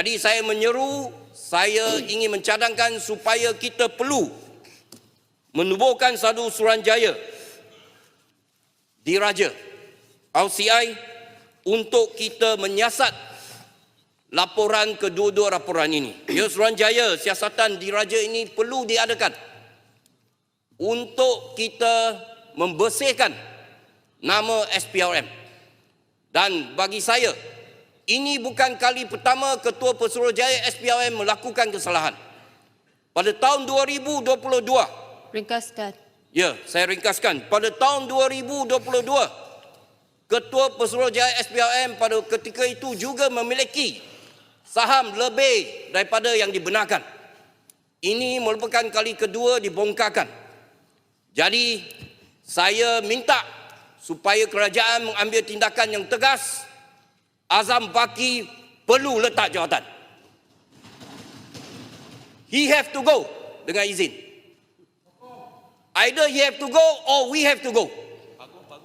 Jadi saya ingin mencadangkan supaya kita perlu menubuhkan satu suruhanjaya diraja RCI untuk kita menyiasat laporan kedua-dua laporan ini. Ya, suruhanjaya siasatan diraja ini perlu diadakan untuk kita membersihkan nama SPRM. Dan bagi saya, ini bukan kali pertama Ketua Pesuruhjaya SPRM melakukan kesalahan. Pada tahun 2022, Ringkaskan. ya, saya ringkaskan. Pada tahun 2022, Ketua Pesuruhjaya SPRM pada ketika itu juga memiliki saham lebih daripada yang dibenarkan. Ini merupakan kali kedua dibongkarkan. Jadi, saya minta supaya kerajaan mengambil tindakan yang tegas. Azam Baki perlu letak jawatan. He have to go dengan izin. Either he have to go or we have to go.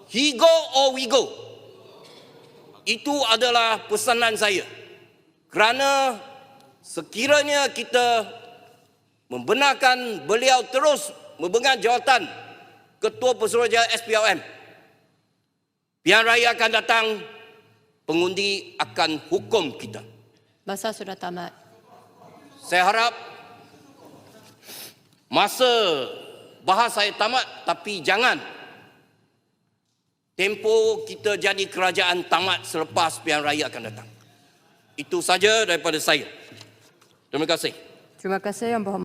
He go or we go. Itu adalah pesanan saya. Kerana sekiranya kita membenarkan beliau terus memegang jawatan Ketua Pesuruhjaya SPRM, pilihan raya akan datang, pengundi akan hukum kita. Masa sudah tamat. Saya harap masa bahas saya tamat, tapi jangan tempoh kita jadi kerajaan tamat selepas pilihan raya akan datang. Itu saja daripada saya. Terima kasih. Terima kasih Yang Berhormat.